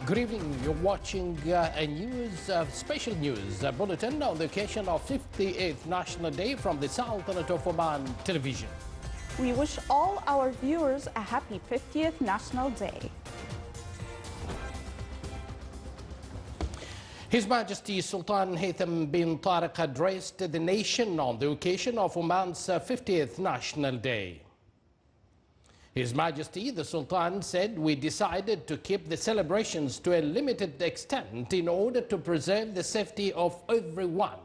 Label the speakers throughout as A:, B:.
A: Good evening. You're watching a special news bulletin on the occasion of 58th National Day from the Sultanate of Oman television.
B: We wish all our viewers a happy 50th National Day.
A: His Majesty Sultan Haytham bin Tariq addressed the nation on the occasion of Oman's 50th National Day. His Majesty the Sultan said, "We decided to keep the celebrations to a limited extent in order to preserve the safety of everyone.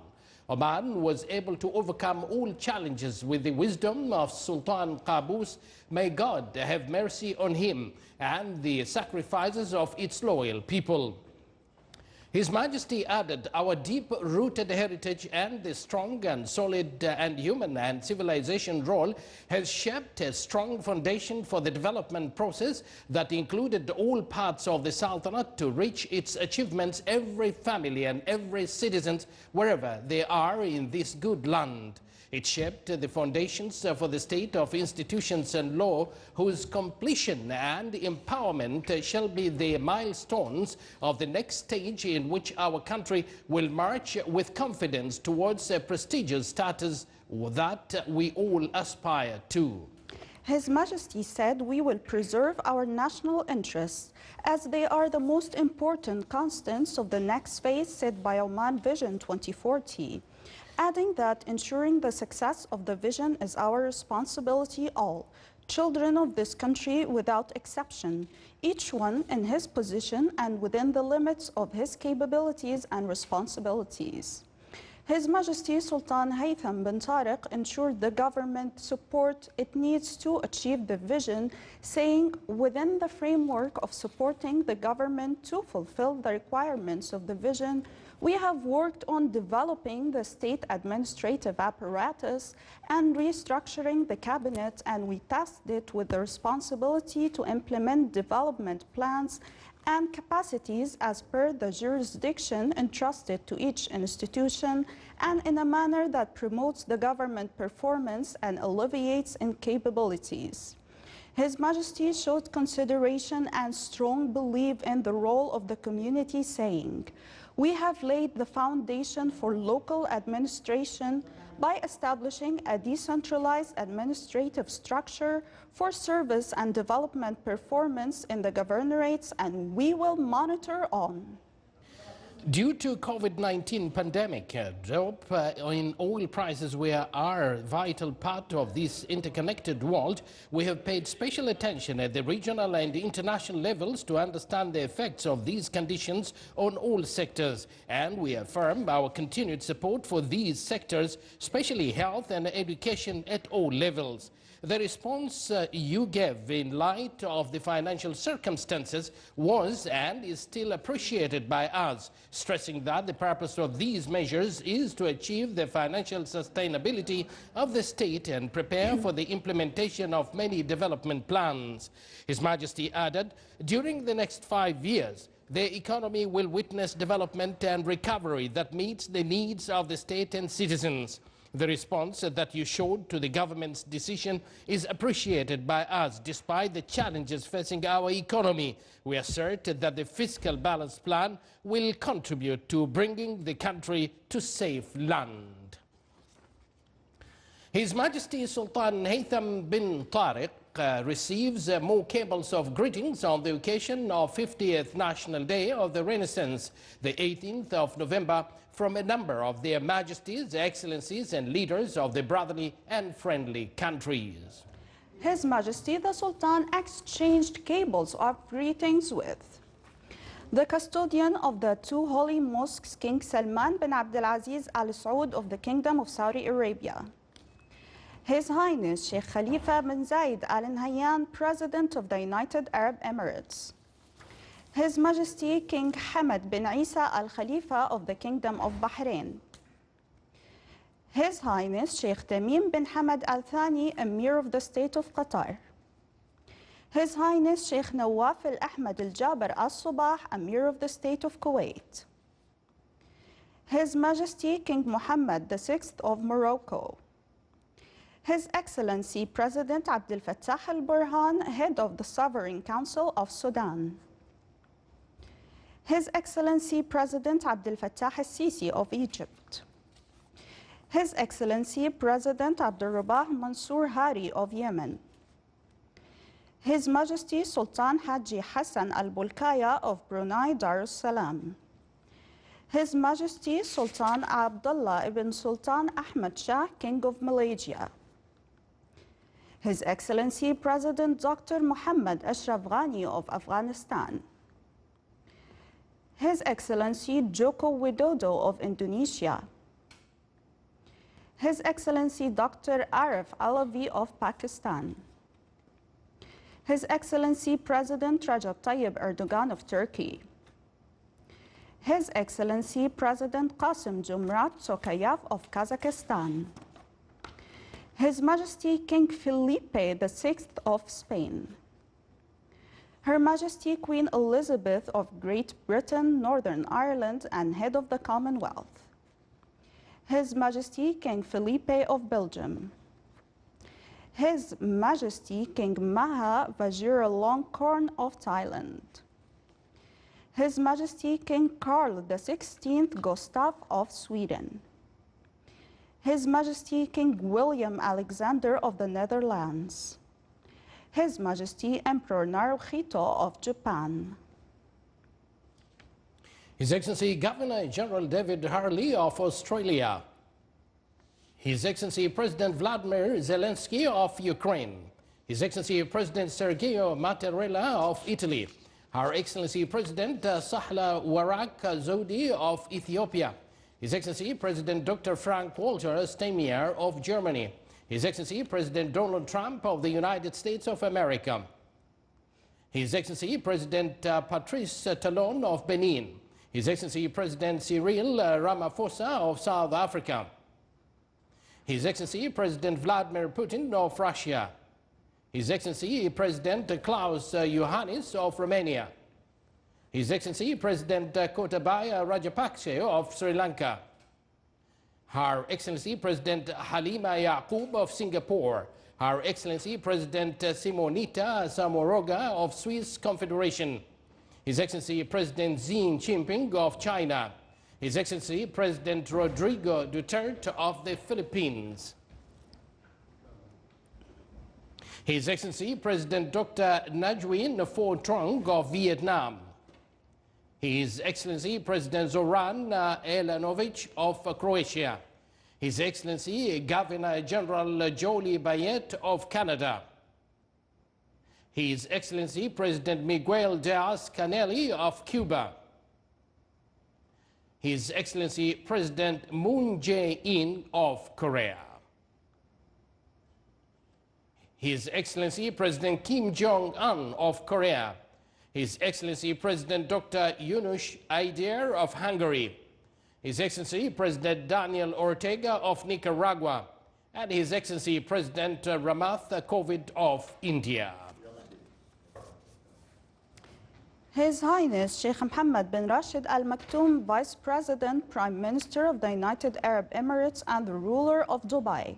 A: Oman was able to overcome all challenges with the wisdom of Sultan Qaboos. May God have mercy on him and the sacrifices of its loyal people." His Majesty added, "Our deep-rooted heritage and the strong and solid and human and civilization role has shaped a strong foundation for the development process that included all parts of the Sultanate to reach its achievements, every family and every citizen, wherever they are in this good land. It shaped the foundations for the state of institutions and law, whose completion and empowerment shall be the milestones of the next stage in which our country will march with confidence towards a prestigious status that we all aspire to."
B: His Majesty said, "We will preserve our national interests as they are the most important constants of the next phase set by Oman Vision 2040. Adding that ensuring the success of the vision is our responsibility, all children of this country without exception, each one in his position and within the limits of his capabilities and responsibilities." His Majesty Sultan Haytham bin Tariq ensured the government support it needs to achieve the vision, saying, "Within the framework of supporting the government to fulfill the requirements of the vision, we have worked on developing the state administrative apparatus and restructuring the cabinet, and we tasked it with the responsibility to implement development plans and capacities as per the jurisdiction entrusted to each institution and in a manner that promotes the government performance and alleviates incapabilities." His Majesty showed consideration and strong belief in the role of the community, saying, "We have laid the foundation for local administration by establishing a decentralized administrative structure for service and development performance in the governorates, and we will monitor on."
A: Due to COVID-19 pandemic, drop in oil prices are a vital part of this interconnected world. We have paid special attention at the regional and international levels to understand the effects of these conditions on all sectors, and we affirm our continued support for these sectors, especially health and education at all levels. The response you gave in light of the financial circumstances was and is still appreciated by us, stressing that the purpose of these measures is to achieve the financial sustainability of the state and prepare for the implementation of many development plans. His Majesty added, "During the next 5 years, the economy will witness development and recovery that meets the needs of the state and citizens. The response that you showed to the government's decision is appreciated by us despite the challenges facing our economy. We assert that the fiscal balance plan will contribute to bringing the country to safe land." His Majesty Sultan Haytham bin Tariq receives more cables of greetings on the occasion of 50th National Day of the Renaissance, the 18th of November, from a number of their Majesties, Excellencies and leaders of the brotherly and friendly countries.
B: His Majesty the Sultan exchanged cables of greetings with the custodian of the two holy mosques, King Salman bin Abdulaziz Al Saud of the Kingdom of Saudi Arabia, His Highness Sheikh Khalifa bin Zayed Al Nahyan, President of the United Arab Emirates, His Majesty King Hamad bin Isa Al Khalifa of the Kingdom of Bahrain, His Highness Sheikh Tamim bin Hamad Al Thani, Emir of the State of Qatar, His Highness Sheikh Nawaf Al Ahmad Al Jaber Al Subah, Emir of the State of Kuwait, His Majesty King Mohammed VI of Morocco, His Excellency President Abdel Fattah al-Burhan, Head of the Sovereign Council of Sudan, His Excellency President Abdel Fattah al-Sisi of Egypt, His Excellency President Abdul Rabah Mansour Hadi of Yemen, His Majesty Sultan Haji Hassan al-Bolkiah of Brunei Darussalam, His Majesty Sultan Abdullah ibn Sultan Ahmad Shah, King of Malaysia, His Excellency President Dr. Muhammad Ashraf Ghani of Afghanistan, His Excellency Joko Widodo of Indonesia, His Excellency Dr. Arif Alavi of Pakistan, His Excellency President Recep Tayyip Erdogan of Turkey, His Excellency President Qasim Jomart Tokayev of Kazakhstan, His Majesty King Felipe VI of Spain, Her Majesty Queen Elizabeth of Great Britain, Northern Ireland, and Head of the Commonwealth, His Majesty King Felipe of Belgium, His Majesty King Maha Vajiralongkorn of Thailand, His Majesty King Carl XVI Gustaf of Sweden, His Majesty King William Alexander of the Netherlands, His Majesty Emperor Naruhito of Japan,
A: His Excellency Governor-General David Harley of Australia, His Excellency President Vladimir Zelensky of Ukraine, His Excellency President Sergio Mattarella of Italy, Her Excellency President Sahla Warak Zodi of Ethiopia, His Excellency President Dr. Frank-Walter Steinmeier of Germany, His Excellency President Donald Trump of the United States of America, His Excellency President Patrice Talon of Benin, His Excellency President Cyril Ramaphosa of South Africa, His Excellency President Vladimir Putin of Russia, His Excellency President Klaus Iohannis of Romania, His Excellency President Gotabaya Rajapakse of Sri Lanka, Her Excellency President Halima Yaqub of Singapore, Her Excellency President Simonita Samoroga of Swiss Confederation, His Excellency President Xi Jinping of China, His Excellency President Rodrigo Duterte of the Philippines, His Excellency President Dr. Nguyen Phu Trong of Vietnam, His Excellency President Zoran Elanovic of Croatia, His Excellency Governor-General Jolie Bayet of Canada, His Excellency President Miguel Diaz-Canel of Cuba, His Excellency President Moon Jae-in of Korea, His Excellency President Kim Jong-un of Korea, His Excellency President Dr. Yunus Aider of Hungary, His Excellency President Daniel Ortega of Nicaragua, and His Excellency President Ramath Kovind of India.
B: His Highness Sheikh Mohammed bin Rashid Al Maktoum, Vice President, Prime Minister of the United Arab Emirates and the ruler of Dubai,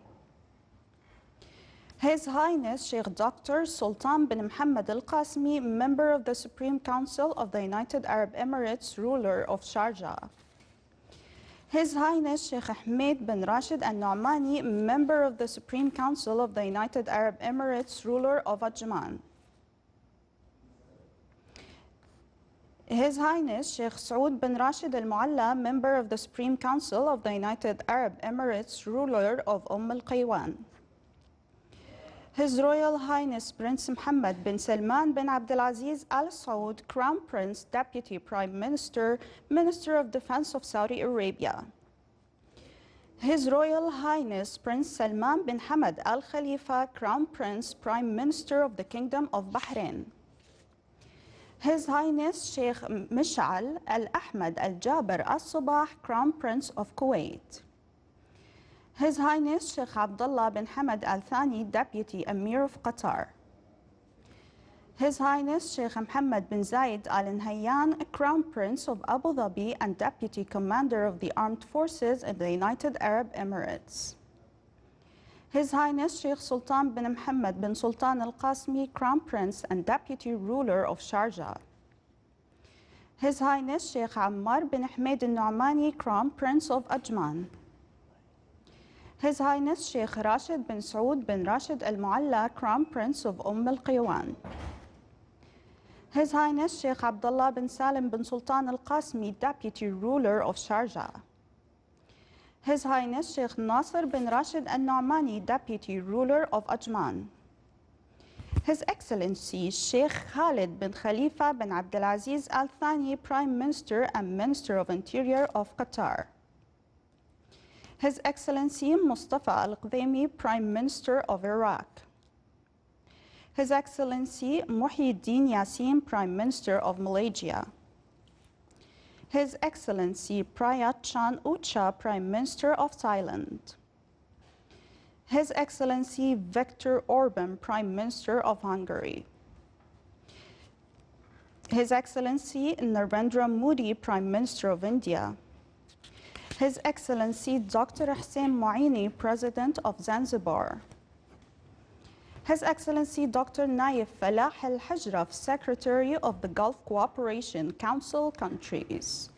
B: His Highness Sheikh Dr. Sultan bin Mohammed Al Qasimi, Member of the Supreme Council of the United Arab Emirates, ruler of Sharjah, His Highness Sheikh Ahmed bin Rashid Al Nu'mani, Member of the Supreme Council of the United Arab Emirates, ruler of Ajman, His Highness Sheikh Saud bin Rashid Al Mualla, Member of the Supreme Council of the United Arab Emirates, ruler of Al Qaywan, His Royal Highness Prince Mohammed bin Salman bin Abdulaziz Al Saud, Crown Prince, Deputy Prime Minister, Minister of Defense of Saudi Arabia, His Royal Highness Prince Salman bin Hamad Al Khalifa, Crown Prince, Prime Minister of the Kingdom of Bahrain, His Highness Sheikh Mish'al Al Ahmad Al Jaber Al Sabah, Crown Prince of Kuwait, His Highness Sheikh Abdullah bin Hamad Al Thani, Deputy Emir of Qatar, His Highness Sheikh Mohammed bin Zayed Al Nahyan, Crown Prince of Abu Dhabi and Deputy Commander of the Armed Forces in the United Arab Emirates, His Highness Sheikh Sultan bin Mohammed bin Sultan Al Qasimi, Crown Prince and Deputy Ruler of Sharjah, His Highness Sheikh Ammar bin Ahmed al-Nu'mani, Crown Prince of Ajman. His Highness Sheikh Rashid bin Saud bin Rashid al-Mualla, Crown Prince of al-Qiwan. His Highness Sheikh Abdullah bin Salim bin Sultan al-Qasmi, Deputy Ruler of Sharjah. His Highness Sheikh Nasser bin Rashid al-Nu'mani, Deputy Ruler of Ajman. His Excellency Sheikh Khalid bin Khalifa bin Abdulaziz Al Thani, Prime Minister and Minister of Interior of Qatar. His Excellency Mustafa Al-Qadhimi, Prime Minister of Iraq. His Excellency Muhyiddin Yassin, Prime Minister of Malaysia. His Excellency Prayut Chan-o-cha, Prime Minister of Thailand. His Excellency Viktor Orban, Prime Minister of Hungary. His Excellency Narendra Modi, Prime Minister of India. His Excellency Dr. Hussein Moini, President of Zanzibar. His Excellency Dr. Naif Falah Al-Hajraf, Secretary of the Gulf Cooperation Council countries.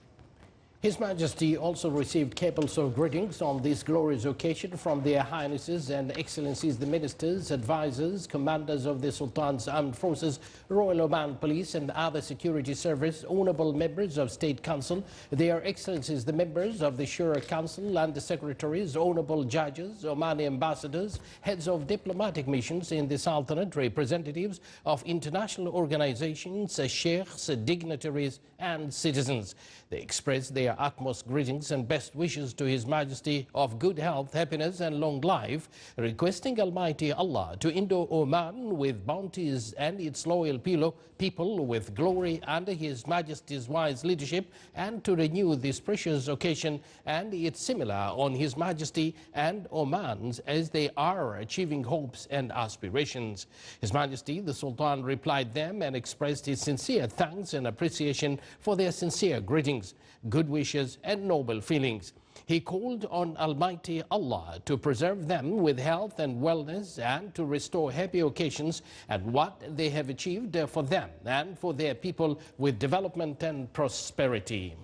A: His Majesty also received cables of greetings on this glorious occasion from their Highnesses and Excellencies the Ministers, Advisors, Commanders of the Sultan's Armed Forces, Royal Oman Police and other security service, honorable members of State Council, their Excellencies the members of the Shura Council and the Secretaries, honorable judges, Omani ambassadors, heads of diplomatic missions in the Sultanate, representatives of international organizations, sheikhs, dignitaries and citizens. They expressed their utmost greetings and best wishes to His Majesty of good health, happiness and long life, requesting Almighty Allah to endow Oman with bounties and its loyal people with glory under His Majesty's wise leadership, and to renew this precious occasion and its similar on His Majesty and Oman's as they are achieving hopes and aspirations. His Majesty the Sultan replied them and expressed his sincere thanks and appreciation for their sincere greetings, good wishes and noble feelings. He called on Almighty Allah to preserve them with health and wellness and to restore happy occasions and what they have achieved for them and for their people with development and prosperity.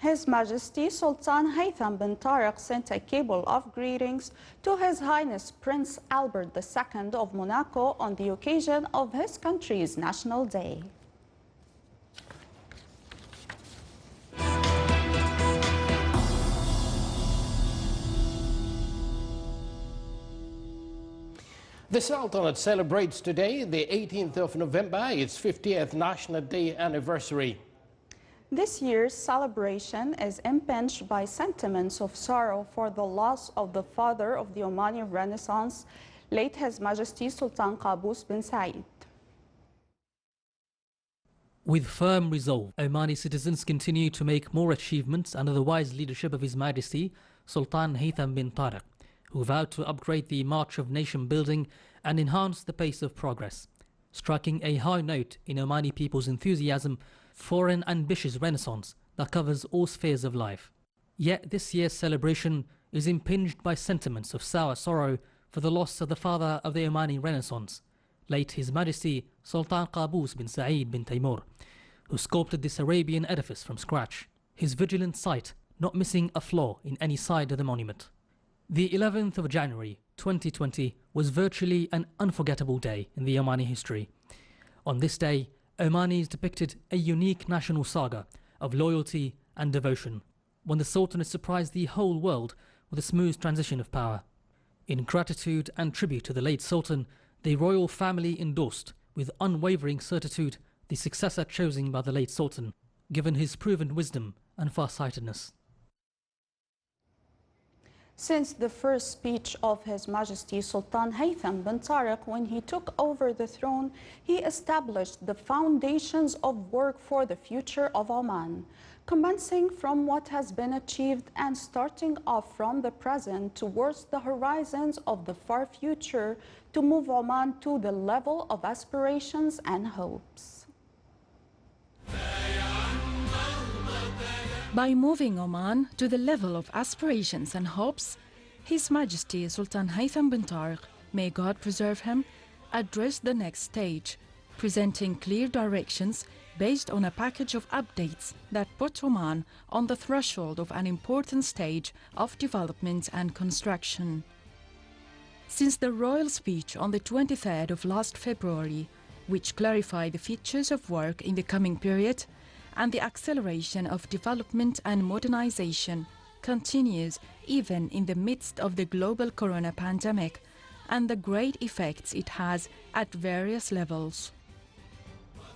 B: His Majesty Sultan Haytham bin Tariq sent a cable of greetings to His Highness Prince Albert II of Monaco on the occasion of his country's National Day.
A: The Sultanate celebrates today, the 18th of November, its 50th National Day anniversary.
B: This year's celebration is impinged by sentiments of sorrow for the loss of the father of the Omani Renaissance, late His Majesty Sultan Qaboos bin Said.
C: With firm resolve, Omani citizens continue to make more achievements under the wise leadership of His Majesty Sultan Haytham bin Tariq, who vowed to upgrade the march of nation building and enhance the pace of progress, striking a high note in Omani people's enthusiasm for an ambitious renaissance that covers all spheres of life. Yet this year's celebration is impinged by sentiments of sour sorrow for the loss of the father of the Omani Renaissance, late His Majesty Sultan Qaboos bin Said bin Taimur, who sculpted this Arabian edifice from scratch, his vigilant sight not missing a flaw in any side of the monument. The 11th of January 2020 was virtually an unforgettable day in the Omani history. On this day, Omanis depicted a unique national saga of loyalty and devotion, when the Sultanate surprised the whole world with a smooth transition of power. In gratitude and tribute to the late Sultan, the royal family endorsed with unwavering certitude the successor chosen by the late Sultan, given his proven wisdom and farsightedness.
B: Since the first speech of His Majesty Sultan Haytham bin Tariq when he took over the throne, he established the foundations of work for the future of Oman, commencing from what has been achieved and starting off from the present towards the horizons of the far future to move Oman to the level of aspirations and hopes.
D: By moving Oman to the level of aspirations and hopes, His Majesty Sultan Haytham bin Tariq, may God preserve him, addressed the next stage, presenting clear directions based on a package of updates that put Oman on the threshold of an important stage of development and construction. Since the royal speech on the 23rd of last February, which clarified the features of work in the coming period, and the acceleration of development and modernization continues even in the midst of the global corona pandemic and the great effects it has at various levels.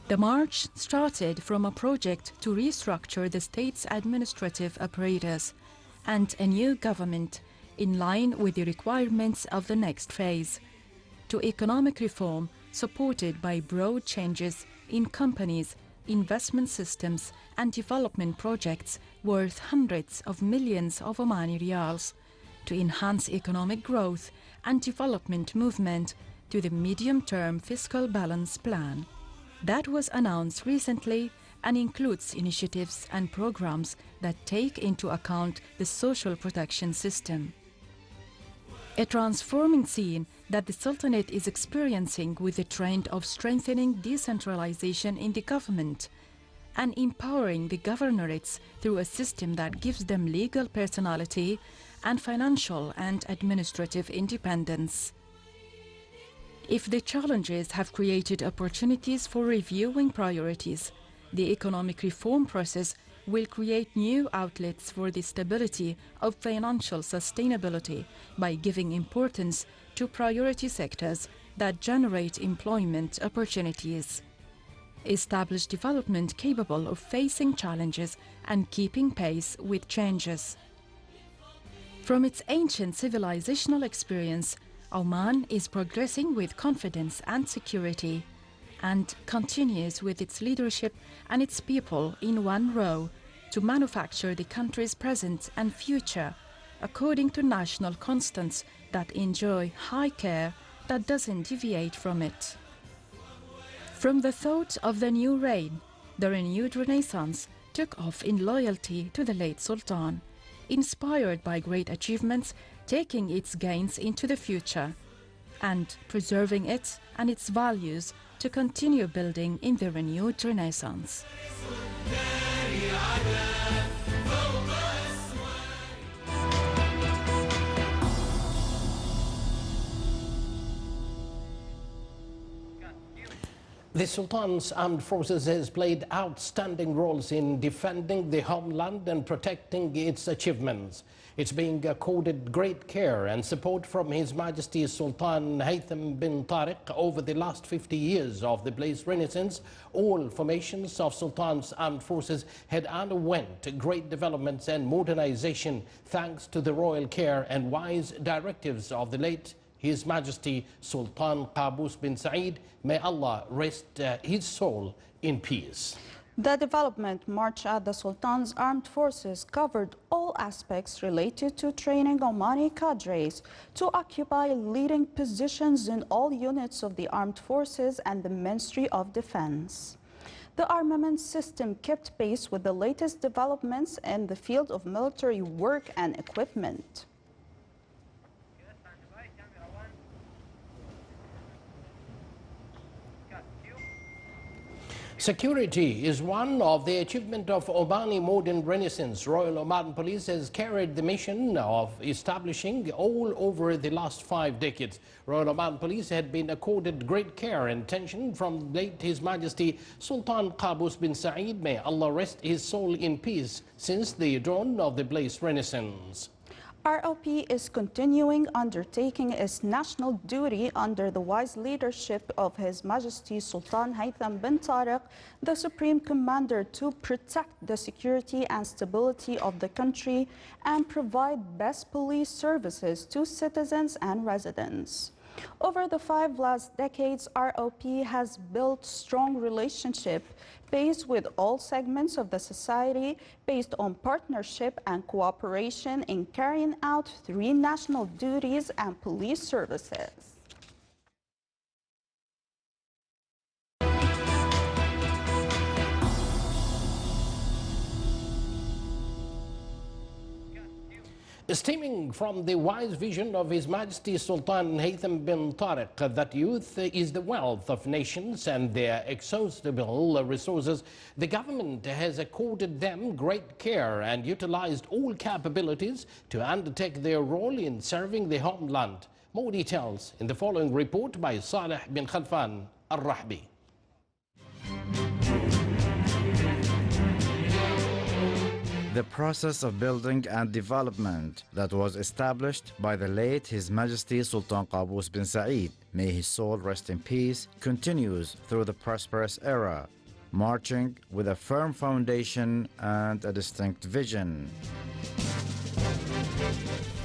D: The march started from a project to restructure the state's administrative apparatus and a new government in line with the requirements of the next phase, to economic reform supported by broad changes in companies, investment systems and development projects worth hundreds of millions of Omani riyals, to enhance economic growth and development movement to the medium-term fiscal balance plan. That was announced recently and includes initiatives and programs that take into account the social protection system. A transforming scene that the Sultanate is experiencing with the trend of strengthening decentralization in the government and empowering the governorates through a system that gives them legal personality and financial and administrative independence. If the challenges have created opportunities for reviewing priorities, the economic reform process will create new outlets for the stability of financial sustainability by giving importance to priority sectors that generate employment opportunities. Establish development capable of facing challenges and keeping pace with changes. From its ancient civilizational experience, Oman is progressing with confidence and security, and continues with its leadership and its people in one row to manufacture the country's present and future according to national constants that enjoy high care that doesn't deviate from it. From the thought of the new reign, the renewed renaissance took off in loyalty to the late Sultan, inspired by great achievements, taking its gains into the future and preserving it and its values to continue building in the renewed renaissance.
A: The Sultan's armed forces has played outstanding roles in defending the homeland and protecting its achievements. It's being accorded great care and support from His Majesty Sultan Haytham bin Tariq over the last 50 years of the Blaze Renaissance. All formations of Sultan's armed forces had underwent great developments and modernization thanks to the royal care and wise directives of the late His Majesty Sultan Qaboos bin Said. May Allah rest his soul in peace.
B: The development march at the Sultan's armed forces covered all aspects related to training Omani cadres to occupy leading positions in all units of the armed forces and the Ministry of Defense. The armament system kept pace with the latest developments in the field of military work and equipment.
A: Security is one of the achievements of Omani modern renaissance. Royal Oman Police has carried the mission of establishing all over the last 5 decades. Royal Oman Police had been accorded great care and attention from late His Majesty Sultan Qaboos bin Said. May Allah rest his soul in peace since the dawn of the Blaze Renaissance.
B: ROP is continuing undertaking its national duty under the wise leadership of His Majesty Sultan Haytham bin Tariq, the Supreme Commander, to protect the security and stability of the country and provide best police services to citizens and residents. Over the 5 last decades, ROP has built strong relationship based with all segments of the society based on partnership and cooperation in carrying out 3 national duties and police services.
A: Stemming from the wise vision of His Majesty Sultan Haytham bin Tariq that youth is the wealth of nations and their inexhaustible resources, the government has accorded them great care and utilized all capabilities to undertake their role in serving the homeland. More details in the following report by Saleh bin Khalfan al-Rahbi.
E: The process of building and development that was established by the late His Majesty Sultan Qaboos bin Saeed, may his soul rest in peace, continues through the prosperous era, marching with a firm foundation and a distinct vision.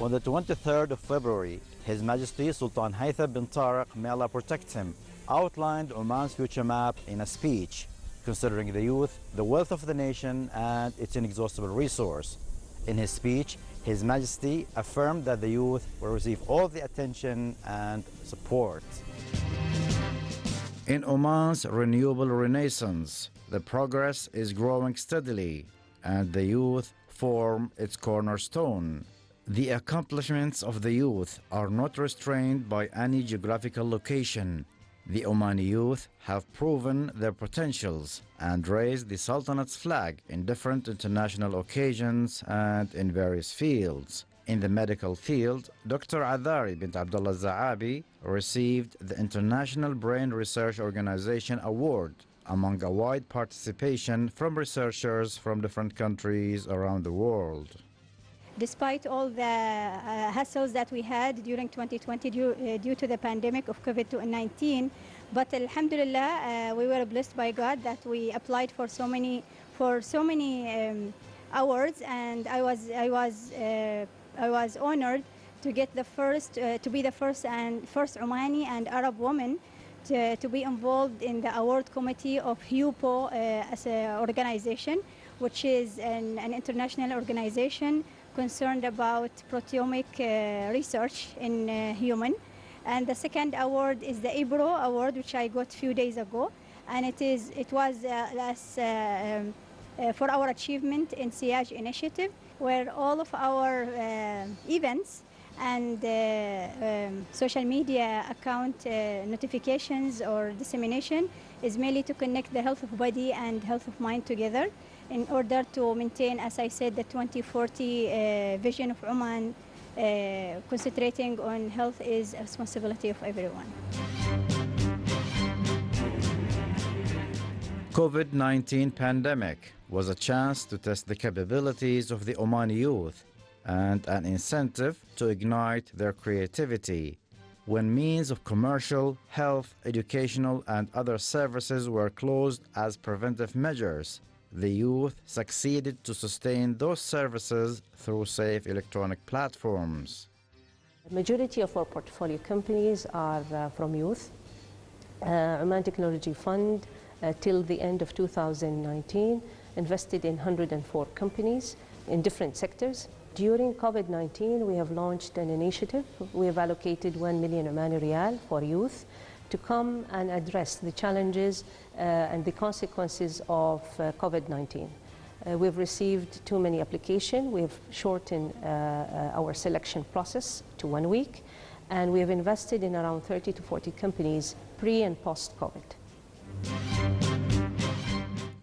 E: On the 23rd of February, His Majesty Sultan Haytham bin Tariq, may Allah protect him, outlined Oman's future map in a speech, considering the youth, the wealth of the nation, and its inexhaustible resource. In his speech, His Majesty affirmed that the youth will receive all the attention and support. In Oman's renewable renaissance, the progress is growing steadily, and the youth form its cornerstone. The accomplishments of the youth are not restrained by any geographical location. The Omani youth have proven their potentials and raised the Sultanate's flag in different international occasions and in various fields. In the medical field, Dr. Adhari bint Abdullah Zaabi received the International Brain Research Organization Award among a wide participation from researchers from different countries around the world.
F: Despite all the hassles that we had during 2020 due to the pandemic of COVID-19, but alhamdulillah, we were blessed by God that we applied for so many awards, and I was honored to get the first to be the first Omani and Arab woman to be involved in the award committee of HUPO as an organization, which is an international organization concerned about proteomic research in human. And the second award is the IBRO award, which I got a few days ago, and it was for our achievement in SIAG initiative, where all of our events and social media account notifications or dissemination is mainly to connect the health of body and health of mind together, in order to maintain, as I said, the 2040 vision of Oman, concentrating on health is a responsibility of everyone.
E: COVID-19 pandemic was a chance to test the capabilities of the Omani youth and an incentive to ignite their creativity. When means of commercial, health, educational, and other services were closed as preventive measures, the youth succeeded to sustain those services through safe electronic platforms.
G: The majority of our portfolio companies are from youth. Oman Technology Fund, till the end of 2019, invested in 104 companies in different sectors. During COVID-19, we have launched an initiative. We have allocated 1 million Omani Riyal for youth to come and address the challenges and the consequences of COVID-19. We've received too many applications. We've shortened our selection process to 1 week, and we have invested in around 30 to 40 companies pre and post-COVID.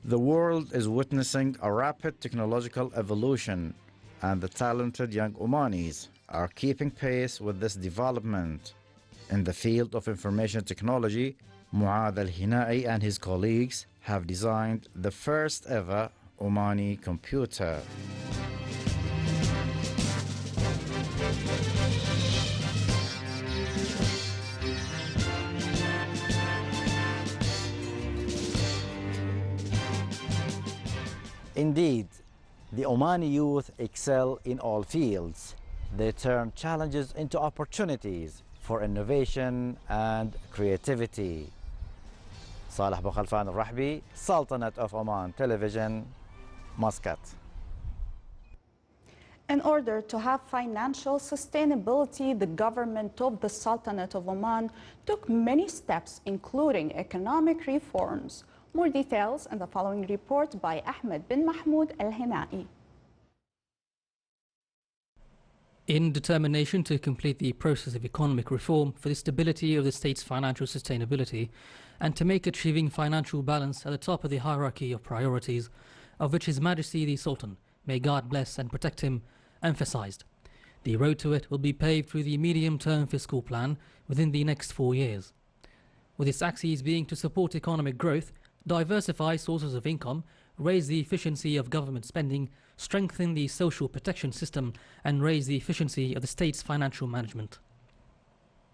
E: The world is witnessing a rapid technological evolution, and the talented young Omanis are keeping pace with this development. In the field of information technology, Muad al-Hinai and his colleagues have designed the first ever Omani computer. Indeed, the Omani youth excel in all fields. They turn challenges into opportunities for innovation and creativity. Saleh bin Khalfan al-Rahbi, Sultanate of Oman Television, Muscat.
B: In order to have financial sustainability, the government of the Sultanate of Oman took many steps, including economic reforms. More details in the following report by Ahmed bin Mahmoud al-Hinai.
C: In determination to complete the process of economic reform for the stability of the state's financial sustainability and to make achieving financial balance at the top of the hierarchy of priorities, of which His Majesty the Sultan, may God bless and protect him, emphasized. The road to it will be paved through the medium-term fiscal plan within the next 4 years, with its axes being to support economic growth, diversify sources of income, raise the efficiency of government spending, strengthen the social protection system, and raise the efficiency of the state's financial management.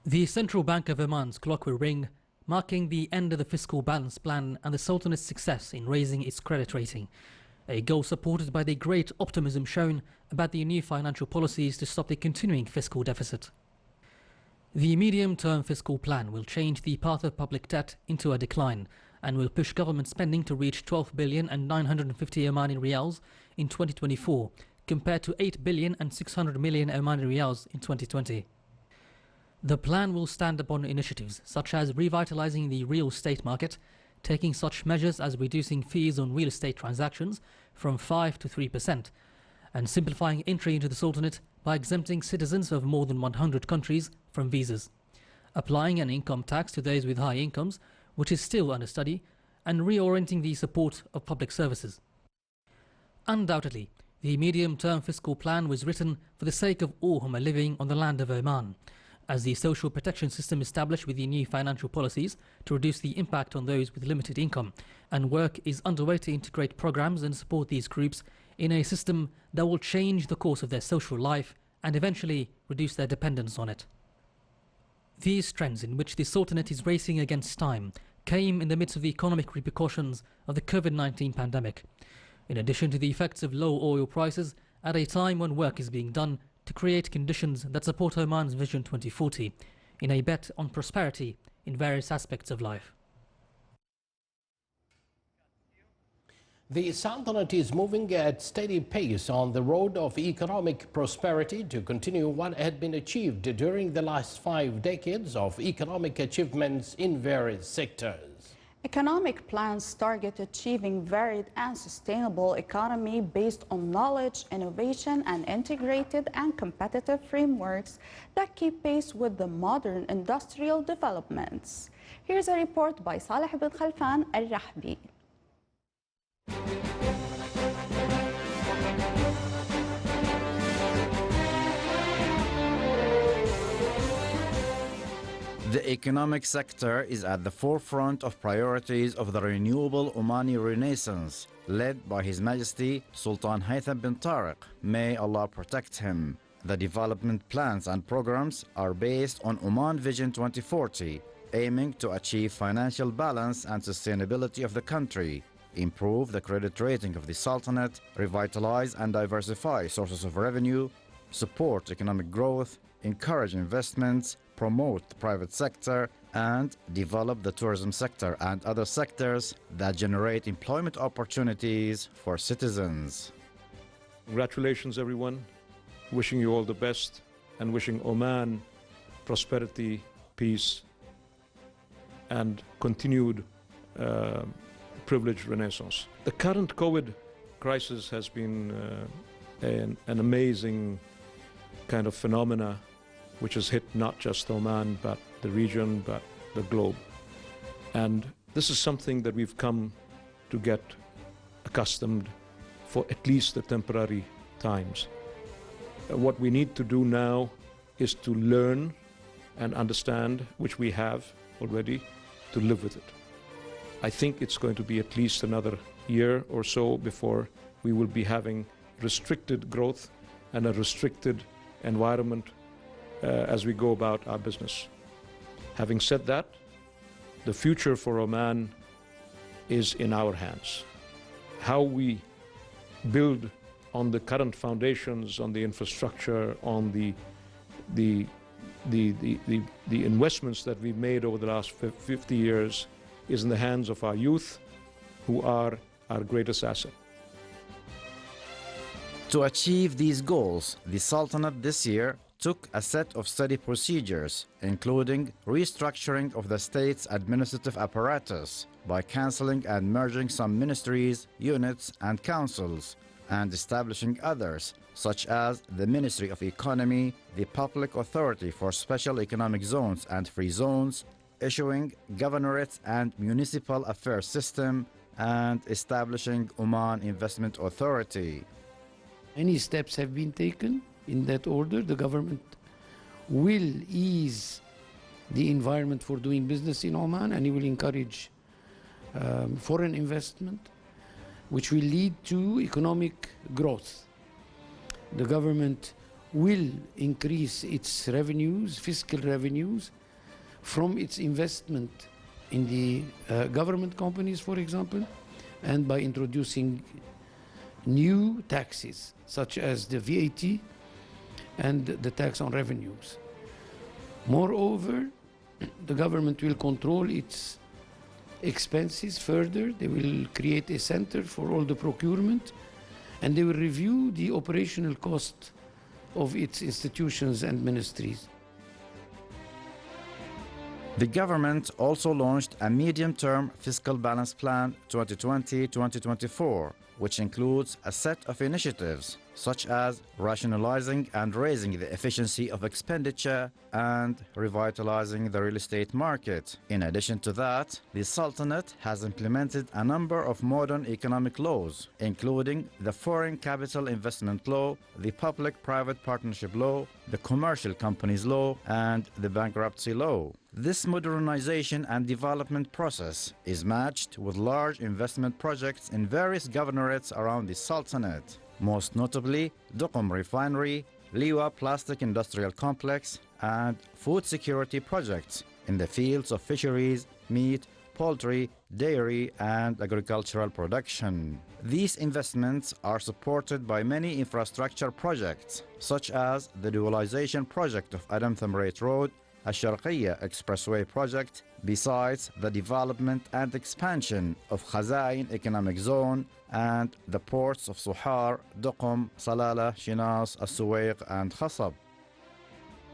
C: The Central Bank of Oman's clock will ring, marking the end of the fiscal balance plan and the Sultanate's success in raising its credit rating, a goal supported by the great optimism shown about the new financial policies to stop the continuing fiscal deficit. The medium-term fiscal plan will change the path of public debt into a decline and will push government spending to reach 12 billion and 950 Omani riyals in 2024 compared to 8 billion and 600 million Omani riyals in 2020. The plan will stand upon initiatives such as revitalizing the real estate market, taking such measures as reducing fees on real estate transactions from 5 to 3%, and simplifying entry into the Sultanate by exempting citizens of more than 100 countries from visas, applying an income tax to those with high incomes, which is still under study, and reorienting the support of public services. Undoubtedly, the medium-term fiscal plan was written for the sake of all whom are living on the land of Oman, as the social protection system established with the new financial policies to reduce the impact on those with limited income, and work is underway to integrate programs and support these groups in a system that will change the course of their social life and eventually reduce their dependence on it. These trends, in which the Sultanate is racing against time, came in the midst of the economic repercussions of the COVID-19 pandemic, in addition to the effects of low oil prices at a time when work is being done to create conditions that support Oman's Vision 2040 in a bet on prosperity in various aspects of life.
A: The Sultanate is moving at steady pace on the road of economic prosperity to continue what had been achieved during the last 5 decades of economic achievements in various sectors.
B: Economic plans target achieving varied and sustainable economy based on knowledge, innovation, and integrated and competitive frameworks that keep pace with the modern industrial developments. Here's a report by Saleh bin Khalfan Al-Rahbi.
E: The economic sector is at the forefront of priorities of the renewable Omani Renaissance, led by His Majesty Sultan Haytham bin Tariq. May Allah protect him. The development plans and programs are based on Oman Vision 2040, aiming to achieve financial balance and sustainability of the country, improve the credit rating of the Sultanate, revitalize and diversify sources of revenue, support economic growth, encourage investments, promote the private sector, and develop the tourism sector and other sectors that generate employment opportunities for citizens.
H: Congratulations, everyone. Wishing you all the best and wishing Oman prosperity, peace, and continued privileged renaissance. The current COVID crisis has been an amazing kind of phenomena which has hit not just Oman, but the region, but the globe. And this is something that we've come to get accustomed for at least the temporary times. What we need to do now is to learn and understand, which we have already, to live with it. I think it's going to be at least another year or so before we will be having restricted growth and a restricted environment as we go about our business. Having said that, the future for Oman is in our hands. How we build on the current foundations, on the infrastructure, on the investments that we've made over the last 50 years is in the hands of our youth, who are our greatest asset.
E: To achieve these goals, the Sultanate this year took a set of study procedures, including restructuring of the state's administrative apparatus by cancelling and merging some ministries, units, and councils, and establishing others, such as the Ministry of Economy, the Public Authority for Special Economic Zones and Free Zones, issuing governorates and municipal affairs system, and establishing Oman Investment Authority.
I: Any steps have been taken in that order. The government will ease the environment for doing business in Oman, and it will encourage foreign investment, which will lead to economic growth. The government will increase its revenues, fiscal revenues, from its investment in the government companies, for example, and by introducing new taxes, such as the VAT and the tax on revenues. Moreover, the government will control its expenses further. They will create a center for all the procurement, and they will review the operational cost of its institutions and ministries.
E: The government also launched a medium-term fiscal balance plan 2020-2024, which includes a set of initiatives such as rationalizing and raising the efficiency of expenditure and revitalizing the real estate market. In addition to that, the Sultanate has implemented a number of modern economic laws, including the Foreign Capital Investment Law, the Public-Private Partnership Law, the Commercial Companies Law, and the Bankruptcy Law. This modernization and development process is matched with large investment projects in various governorates around the Sultanate, most notably Duqm Refinery, Liwa Plastic Industrial Complex, and food security projects in the fields of fisheries, meat, poultry, dairy, and agricultural production. These investments are supported by many infrastructure projects, such as the dualization project of Adam Thamreit Road, Al-Sharqiyya Expressway project, besides the development and expansion of Khazain Economic Zone and the ports of Suhar, Duqm, Salalah, Shinas, As-Suwaiq, and Khasab.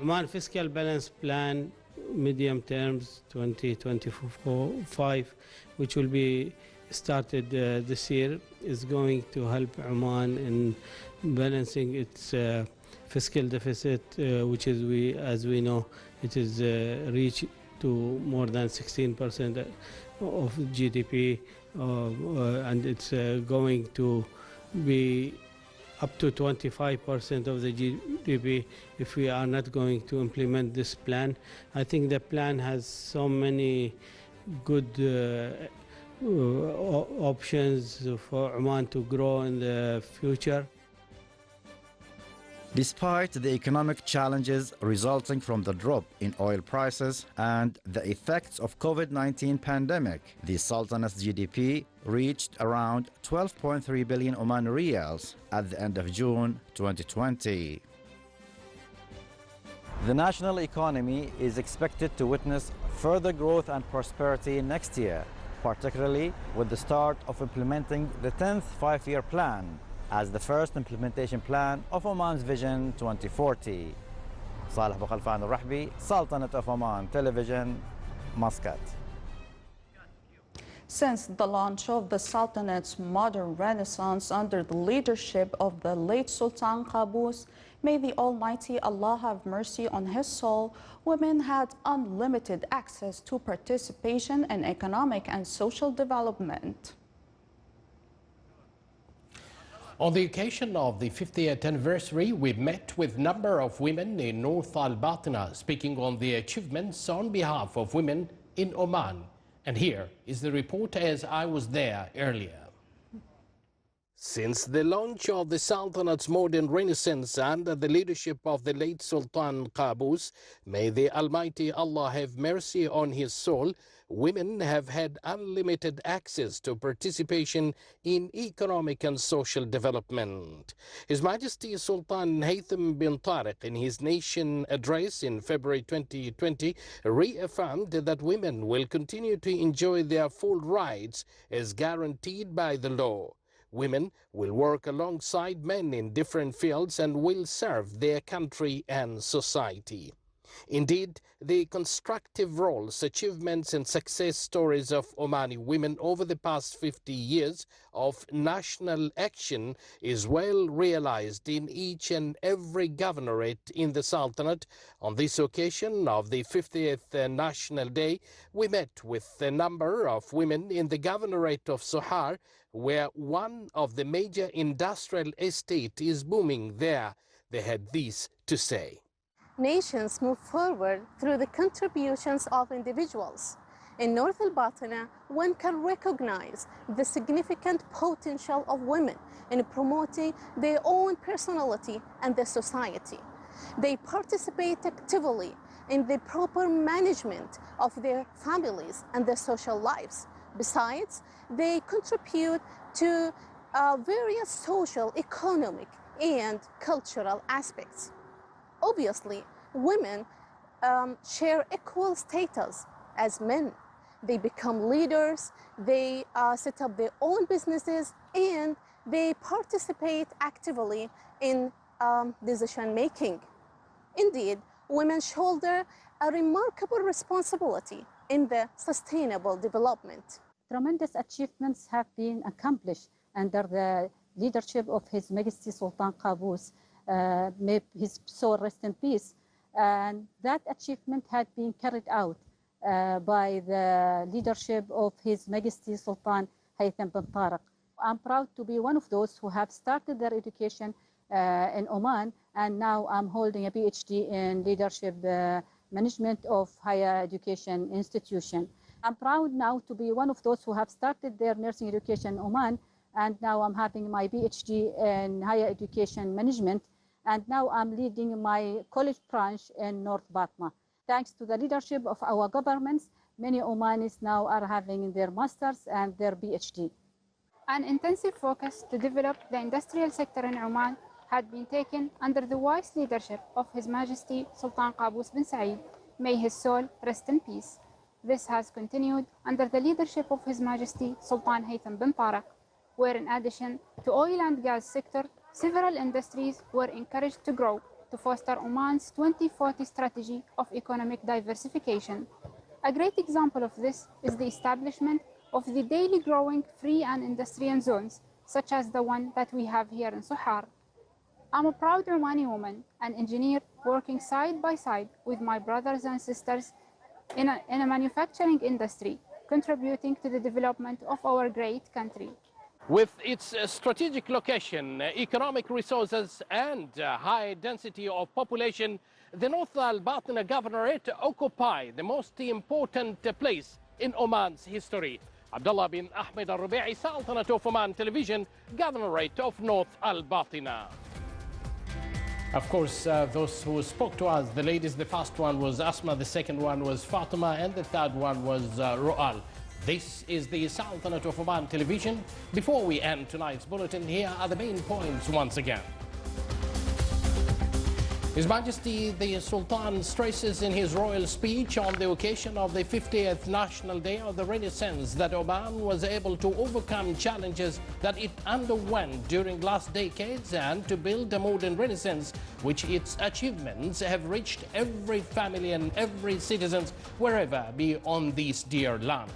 J: Oman Fiscal Balance Plan, medium terms 2024-5, which will be started this year, is going to help Oman in balancing its fiscal deficit, which is, as we know, it is reached to more than 16% of GDP, and it's going to be up to 25% of the GDP if we are not going to implement this plan. I think the plan has so many good options for Oman to grow in the future.
E: Despite the economic challenges resulting from the drop in oil prices and the effects of COVID-19 pandemic, the Sultanate's GDP reached around 12.3 billion Oman riyals at the end of June 2020. The national economy is expected to witness further growth and prosperity next year, particularly with the start of implementing the 10th five-year plan as the first implementation plan of Oman's Vision 2040. Salih Bukhalfan al-Rahbi, Sultanate of Oman Television, Muscat.
B: Since the launch of the Sultanate's modern renaissance under the leadership of the late Sultan Qaboos, may the Almighty Allah have mercy on his soul, women had unlimited access to participation in economic and social development.
A: On the occasion of the 50th anniversary, we met with a number of women in North Al-Batina speaking on the achievements on behalf of women in Oman. And here is the report as I was there earlier. Since the launch of the Sultanate's modern renaissance under the leadership of the late Sultan Qaboos, may the Almighty Allah have mercy on his soul, women have had unlimited access to participation in economic and social development. His Majesty Sultan Haytham bin Tariq, in his nation address in February 2020, reaffirmed that women will continue to enjoy their full rights as guaranteed by the law. Women will work alongside men in different fields and will serve their country and society. Indeed, the constructive roles, achievements and success stories of Omani women over the past 50 years of national action is well realized in each and every governorate in the Sultanate. On this occasion of the 50th National Day, we met with a number of women in the governorate of Sohar, where one of the major industrial estate is booming there. They had this to say.
K: Nations move forward through the contributions of individuals. In North Al-Batina, one can recognize the significant potential of women in promoting their own personality and the society. They participate actively in the proper management of their families and their social lives. Besides, they contribute to various social, economic, and cultural aspects. Obviously, women share equal status as men. They become leaders, they set up their own businesses, and they participate actively in decision making. Indeed, women shoulder a remarkable responsibility in the sustainable development.
L: Tremendous achievements have been accomplished under the leadership of His Majesty Sultan Qaboos. May his soul rest in peace. And that achievement had been carried out by the leadership of His Majesty Sultan Haytham bin Tariq. I'm proud to be one of those who have started their education in Oman, and now I'm holding a PhD in leadership management of higher education institution. I'm proud now to be one of those who have started their nursing education in Oman, and now I'm having my PhD in higher education management, and now I'm leading my college branch in North Batma. Thanks to the leadership of our governments, many Omanis now are having their masters and their PhD.
M: An intensive focus to develop the industrial sector in Oman had been taken under the wise leadership of His Majesty Sultan Qaboos bin Said. May his soul rest in peace. This has continued under the leadership of His Majesty Sultan Haytham bin Tariq, where in addition to oil and gas sector, several industries were encouraged to grow to foster Oman's 2040 strategy of economic diversification. A great example of this is the establishment of the daily growing free and industrial zones, such as the one that we have here in Sohar. I'm a proud Omani woman, an engineer working side by side with my brothers and sisters in a manufacturing industry, contributing to the development of our great country.
A: With its strategic location, economic resources and high density of population, the North Al-Batina Governorate occupy the most important place in Oman's history. Abdullah bin Ahmed Al-Rubi'i, Sultanate of Oman Television, Governorate of North Al-Batina. Of course, those who spoke to us, the ladies, the first one was Asma, the second one was Fatima, and the third one was Ru'al. This is the Sultanate of Oman Television. Before we end tonight's bulletin, here are the main points once again. His Majesty the Sultan stresses in his royal speech on the occasion of the 50th National Day of the Renaissance that Oman was able to overcome challenges that it underwent during last decades and to build a modern Renaissance, which its achievements have reached every family and every citizen wherever be on this dear land.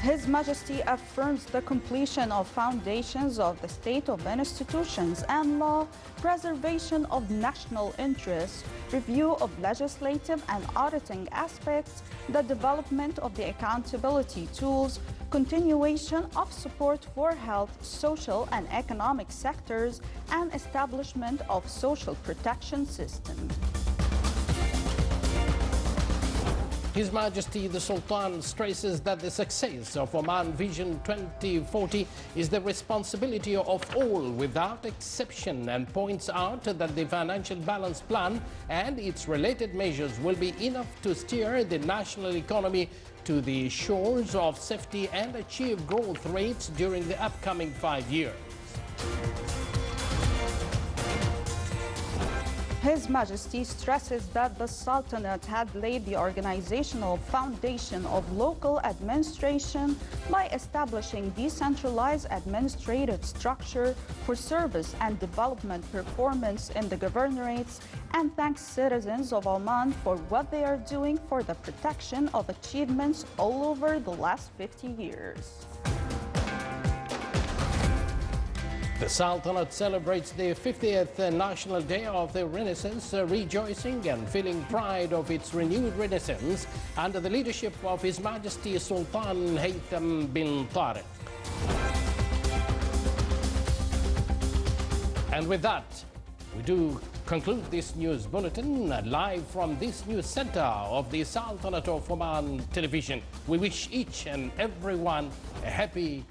B: His Majesty affirms the completion of foundations of the state-owned institutions and law, preservation of national interests, review of legislative and auditing aspects, the development of the accountability tools, continuation of support for health, social and economic sectors, and establishment of social protection systems.
A: His Majesty the Sultan stresses that the success of Oman Vision 2040 is the responsibility of all without exception, and points out that the financial balance plan and its related measures will be enough to steer the national economy to the shores of safety and achieve growth rates during the upcoming 5 years.
B: His Majesty stresses that the Sultanate had laid the organizational foundation of local administration by establishing decentralized administrative structure for service and development performance in the governorates, and thanks citizens of Oman for what they are doing for the protection of achievements all over the last 50 years.
A: The Sultanate celebrates the 50th National Day of the Renaissance, rejoicing and feeling pride of its renewed renaissance under the leadership of His Majesty Sultan Haytham bin Tariq. And with that, we do conclude this news bulletin live from this news center of the Sultanate of Oman Television. We wish each and everyone a happy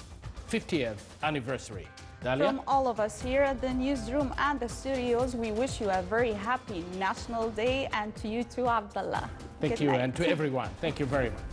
A: 50th anniversary. Dalia?
B: From all of us here at the newsroom and the studios, we wish you a very happy National Day, and to you too, Abdullah.
A: Thank you, and to everyone. Thank you very much.